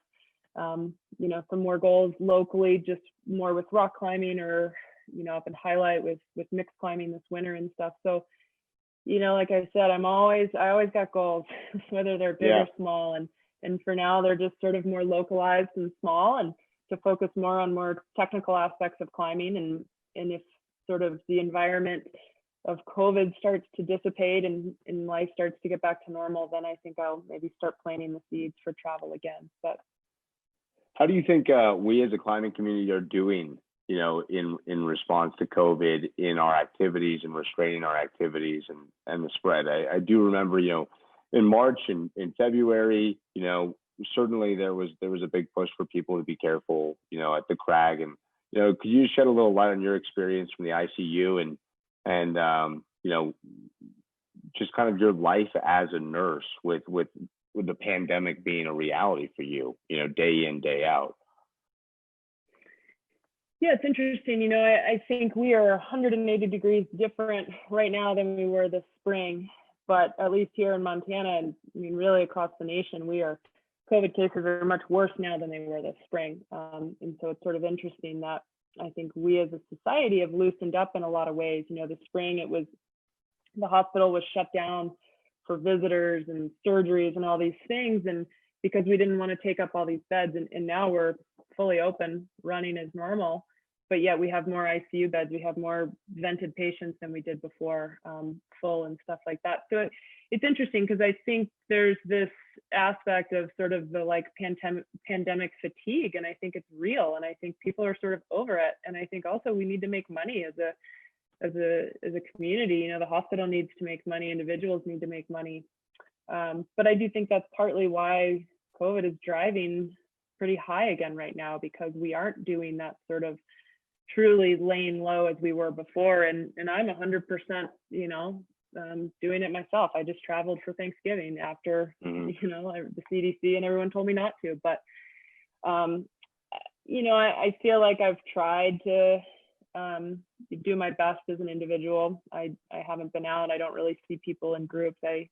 you know, some more goals locally, just more with rock climbing, or, you know, up in Highlight with mixed climbing this winter and stuff. So, you know, like I said, I always got goals, whether they're big or small. And for now, they're just sort of more localized and small, and to focus more on more technical aspects of climbing. And if sort of the environment of COVID starts to dissipate and life starts to get back to normal, then I think I'll maybe start planting the seeds for travel again. But how do you think we as a climbing community are doing, you know, in response to COVID, in our activities and restraining our activities and the spread? I do remember, you know, in March and in February, you know, certainly there was a big push for people to be careful, you know, at the crag. And, you know, could you shed a little light on your experience from the ICU and you know, just kind of your life as a nurse with the pandemic being a reality for you, you know, day in, day out? yeah, it's interesting. You know, I think we are 180 degrees different right now than we were this spring. But at least here in Montana, and I mean, really across the nation, COVID cases are much worse now than they were this spring. And so it's sort of interesting that I think we as a society have loosened up in a lot of ways. You know, the spring, the hospital was shut down for visitors and surgeries and all these things. And because we didn't want to take up all these beds, and now we're fully open, running as normal. But yet we have more ICU beds, we have more vented patients than we did before, full and stuff like that. So it's interesting because I think there's this aspect of sort of the like pandemic fatigue, and I think it's real, and I think people are sort of over it. And I think also we need to make money as a community. You know, the hospital needs to make money, individuals need to make money. But I do think that's partly why COVID is driving pretty high again right now, because we aren't doing that sort of truly laying low as we were before. And I'm 100%, you know, doing it myself. I just traveled for Thanksgiving after, you know, the CDC and everyone told me not to. But, you know, I feel like I've tried to do my best as an individual. I haven't been out. I don't really see people in groups. I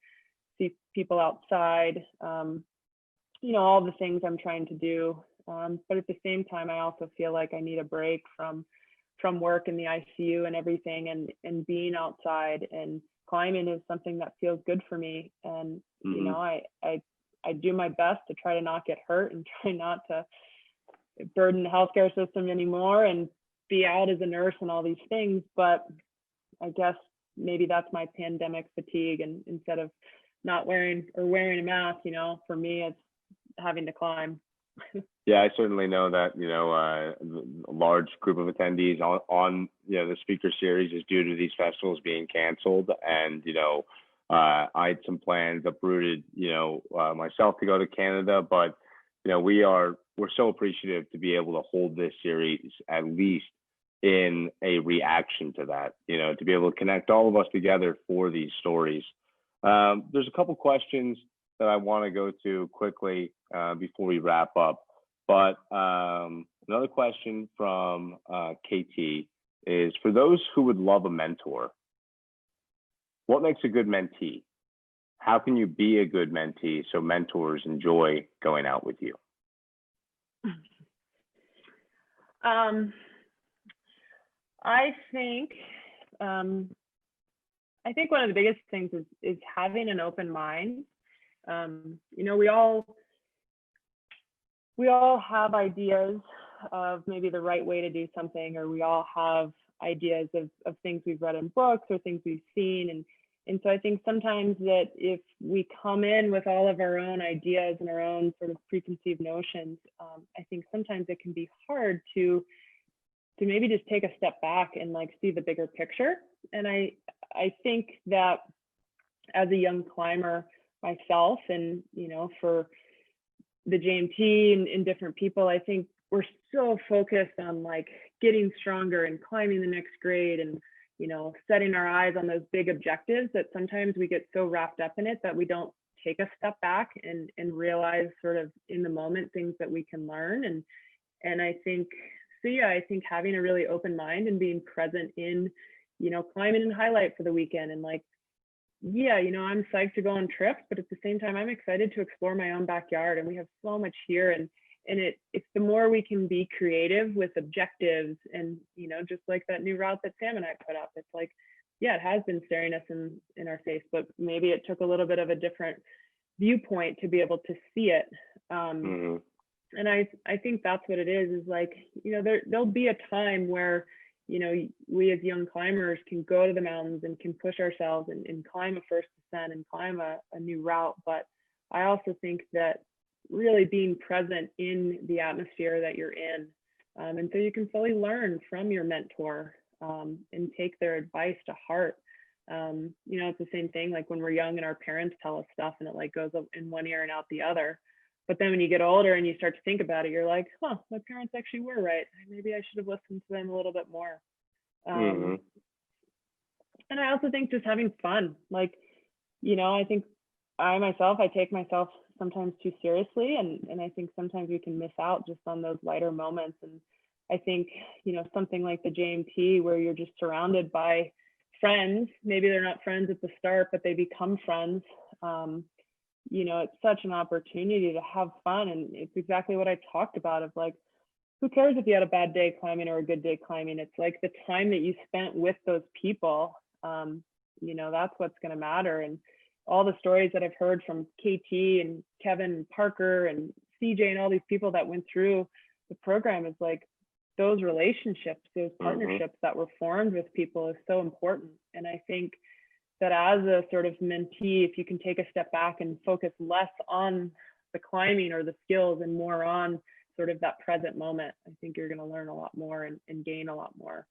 see people outside, you know, all the things I'm trying to do. But at the same time, I also feel like I need a break from work in the ICU and everything, and being outside and climbing is something that feels good for me. And, you know, I do my best to try to not get hurt and try not to burden the healthcare system anymore and be out as a nurse and all these things. But I guess maybe that's my pandemic fatigue. And instead of not wearing a mask, you know, for me, it's having to climb. Yeah, I certainly know that, you know, a large group of attendees on you know, the speaker series is due to these festivals being canceled. And, you know, I had some plans uprooted, you know, myself to go to Canada, but, you know, we're so appreciative to be able to hold this series at least in a reaction to that, you know, to be able to connect all of us together for these stories. There's a couple questions that I want to go to quickly before we wrap up. But another question from KT is, for those who would love a mentor, what makes a good mentee? How can you be a good mentee so mentors enjoy going out with you? I think I think one of the biggest things is having an open mind. You know, we all have ideas of maybe the right way to do something, or we all have ideas of things we've read in books or things we've seen. And so I think sometimes that if we come in with all of our own ideas and our own sort of preconceived notions, I think sometimes it can be hard to maybe just take a step back and like see the bigger picture. And I think that as a young climber myself, and you know, for the JMT and different people, I think we're so focused on like getting stronger and climbing the next grade and, you know, setting our eyes on those big objectives that sometimes we get so wrapped up in it that we don't take a step back and realize sort of in the moment things that we can learn. And I think, so yeah, I think having a really open mind and being present in, you know, climbing and highlight for the weekend, and like, yeah, you know, I'm psyched to go on trips, but at the same time, I'm excited to explore my own backyard, and we have so much here. And it's the more we can be creative with objectives, and you know, just like that new route that Sam and I put up, it's like, yeah, it has been staring us in our face, but maybe it took a little bit of a different viewpoint to be able to see it. And I think that's what it is like, you know, there'll be a time where, you know, we as young climbers can go to the mountains and can push ourselves and climb a first descent and climb a new route. But I also think that really being present in the atmosphere that you're in, and so you can fully learn from your mentor and take their advice to heart. You know, it's the same thing like when we're young and our parents tell us stuff and it like goes up in one ear and out the other. But then when you get older and you start to think about it, you're like, huh, my parents actually were right. Maybe I should have listened to them a little bit more. And I also think just having fun, like, you know, I think I take myself sometimes too seriously. And I think sometimes we can miss out just on those lighter moments. And I think, you know, something like the JMT where you're just surrounded by friends, maybe they're not friends at the start, but they become friends. You know, it's such an opportunity to have fun. And it's exactly what I talked about of like, who cares if you had a bad day climbing or a good day climbing? It's like the time that you spent with those people, you know, that's what's going to matter. And all the stories that I've heard from KT and Kevin and Parker and CJ and all these people that went through the program is like those relationships, those partnerships that were formed with people is so important. And I think that as a sort of mentee, if you can take a step back and focus less on the climbing or the skills and more on sort of that present moment, I think you're going to learn a lot more and gain a lot more.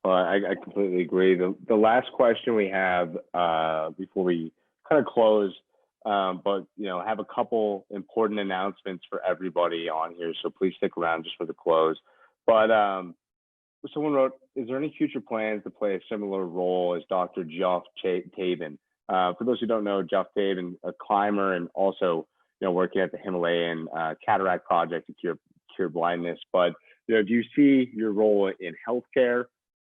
Well, I completely agree. The last question we have before we kind of close, but you know, have a couple important announcements for everybody on here. So please stick around just for the close. But someone wrote, is there any future plans to play a similar role as Dr. Geoff Tabin? For those who don't know, Geoff Tabin, a climber and also, you know, working at the Himalayan Cataract Project to cure blindness. But, you know, do you see your role in healthcare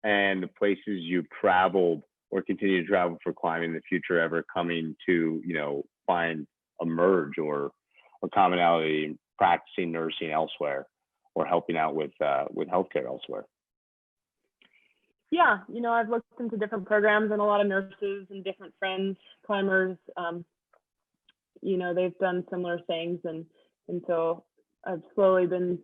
and the places you've traveled or continue to travel for climbing in the future ever coming to, you know, find a merge or a commonality in practicing nursing elsewhere or helping out with healthcare elsewhere? Yeah, you know, I've looked into different programs and a lot of nurses and different friends, climbers, you know, they've done similar things. And so I've slowly been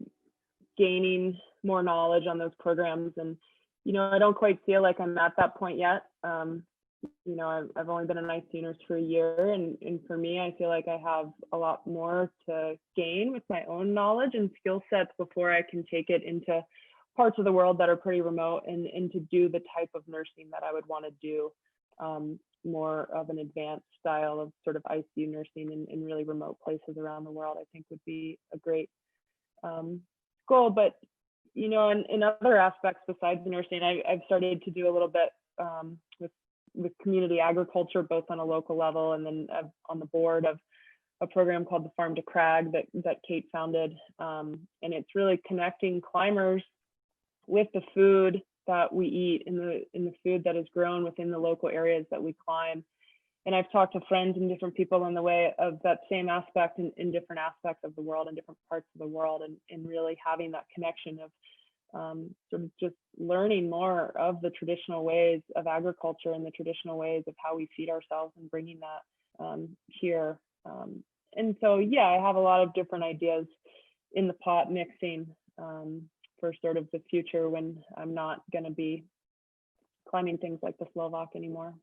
gaining more knowledge on those programs. And, you know, I don't quite feel like I'm at that point yet. You know, I've only been an ICU nurse for a year. And for me, I feel like I have a lot more to gain with my own knowledge and skill sets before I can take it into parts of the world that are pretty remote and to do the type of nursing that I would want to do, more of an advanced style of sort of ICU nursing in really remote places around the world, I think would be a great goal. But, you know, in other aspects besides the nursing, I've started to do a little bit with community agriculture, both on a local level and then on the board of a program called the Farm to Crag that Kate founded. And it's really connecting climbers with the food that we eat in the food that is grown within the local areas that we climb. And I've talked to friends and different people on the way of that same aspect in different aspects of the world and different parts of the world, and really having that connection of sort of just learning more of the traditional ways of agriculture and the traditional ways of how we feed ourselves and bringing that here. And so, yeah, I have a lot of different ideas in the pot mixing for sort of the future when I'm not going to be climbing things like the Slovak anymore.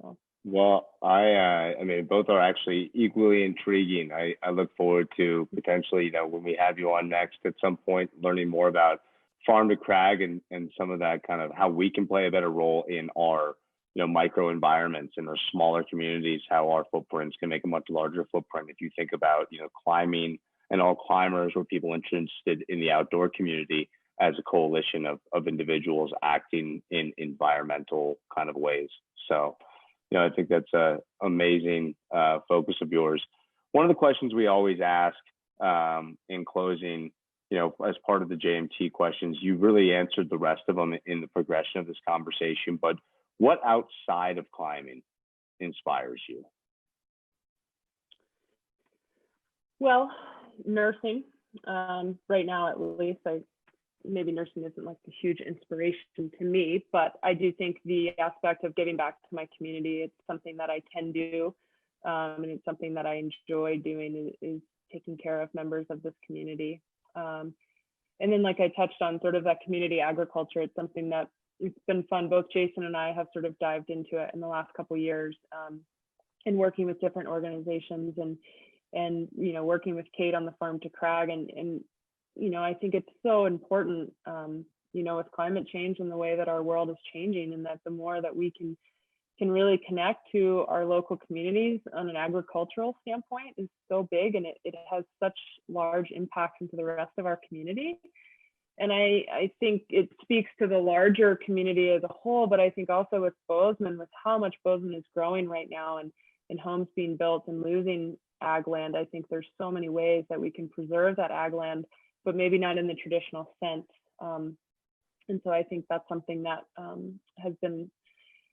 So. Well, I mean, both are actually equally intriguing. I look forward to potentially, when we have you on next at some point, learning more about farm to crag and some of that kind of how we can play a better role in our, micro environments and those smaller communities, how our footprints can make a much larger footprint. If you think about, climbing and all climbers or people interested in the outdoor community as a coalition of individuals acting in environmental kind of ways. So, I think that's an amazing focus of yours. One of the questions we always ask in closing, as part of the JMT questions, you really answered the rest of them in the progression of this conversation, but what outside of climbing inspires you? Well, nursing, right now at least, maybe nursing isn't like a huge inspiration to me, but I do think the aspect of giving back to my community, it's something that I can do. And it's something that I enjoy doing is taking care of members of this community. And then like I touched on sort of that community agriculture, it's something that it's been fun. Both Jason and I have sort of dived into it in the last couple of years and working with different organizations and working with Kate on the Farm to Crag and I think it's so important, with climate change and the way that our world is changing, and that the more that we can really connect to our local communities on an agricultural standpoint is so big, and it has such large impacts into the rest of our community. And I think it speaks to the larger community as a whole, but I think also with Bozeman, with how much Bozeman is growing right now and homes being built and losing ag land, I think there's so many ways that we can preserve that ag land, but maybe not in the traditional sense. And so I think that's something that has been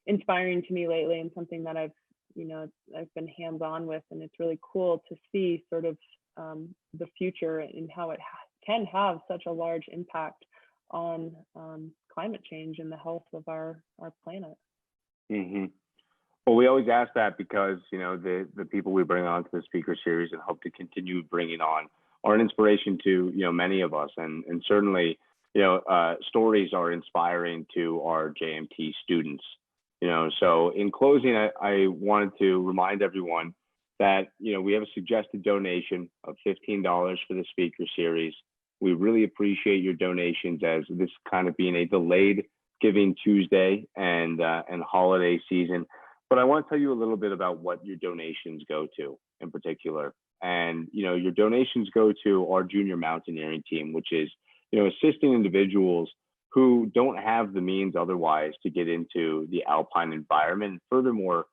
inspiring to me lately, and something that I've been hands-on with, and it's really cool to see sort of the future and how it can have such a large impact on climate change and the health of our planet. Mm-hmm. Well, we always ask that because, the people we bring on to the speaker series and hope to continue bringing on are an inspiration to, many of us. And certainly, stories are inspiring to our JMT students. So in closing, I wanted to remind everyone that, we have a suggested donation of $15 for the speaker series. We really appreciate your donations, as this kind of being a delayed Giving Tuesday and holiday season. But I want to tell you a little bit about what your donations go to in particular. And, your donations go to our junior mountaineering team, which is, assisting individuals who don't have the means otherwise to get into the alpine environment. And furthermore,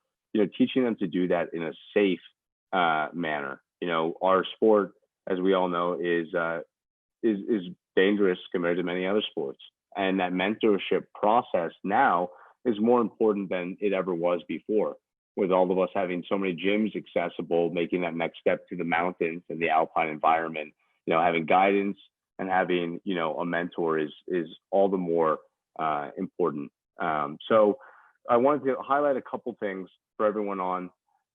teaching them to do that in a safe manner. Our sport, as we all know, is dangerous compared to many other sports. And that mentorship process now is more important than it ever was before, with all of us having so many gyms accessible, making that next step to the mountains and the alpine environment. Having guidance and having, a mentor is all the more important. So I wanted to highlight a couple things for everyone on.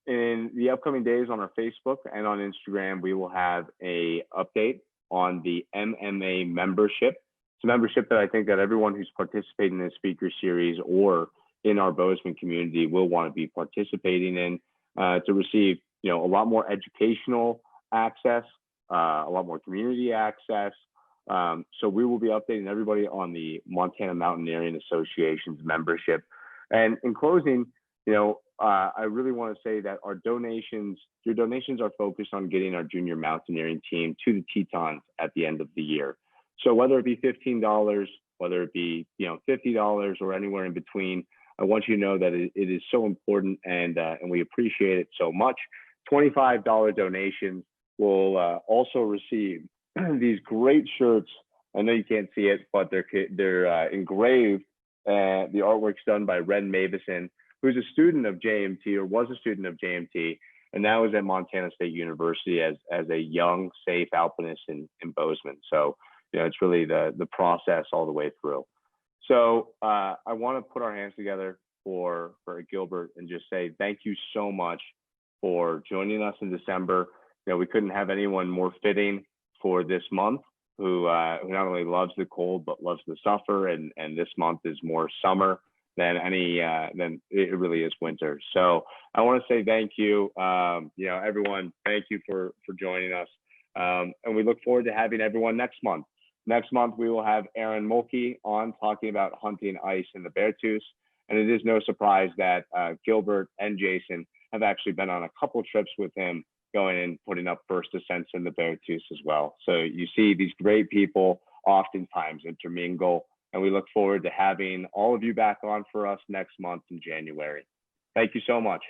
In the upcoming days on our Facebook and on Instagram, we will have a update on the MMA membership. It's a membership that I think that everyone who's participating in the speaker series or in our Bozeman community will want to be participating in to receive, a lot more educational access, a lot more community access. So we will be updating everybody on the Montana Mountaineering Association's membership. And in closing, I really want to say that your donations are focused on getting our junior mountaineering team to the Tetons at the end of the year. So whether it be $15, whether it be, $50 or anywhere in between, I want you to know that it is so important, and we appreciate it so much. $25 donations will also receive these great shirts. I know you can't see it, but they're engraved. The artwork's done by Ren Mavison, who's a student of JMT, or was a student of JMT, and now is at Montana State University as a young, safe alpinist in Bozeman. So, it's really the process all the way through. So I want to put our hands together for Gilbert and just say thank you so much for joining us in December. We couldn't have anyone more fitting for this month who not only loves the cold but loves the suffer, and this month is more summer than it really is winter. So I want to say thank you. Everyone, thank you for joining us. And we look forward to having everyone next month. Next month, we will have Aaron Mulkey on talking about hunting ice in the Beartooth. And it is no surprise that Gilbert and Jason have actually been on a couple trips with him, going and putting up first ascents in the Beartooth as well. So you see these great people oftentimes intermingle, and we look forward to having all of you back on for us next month in January. Thank you so much.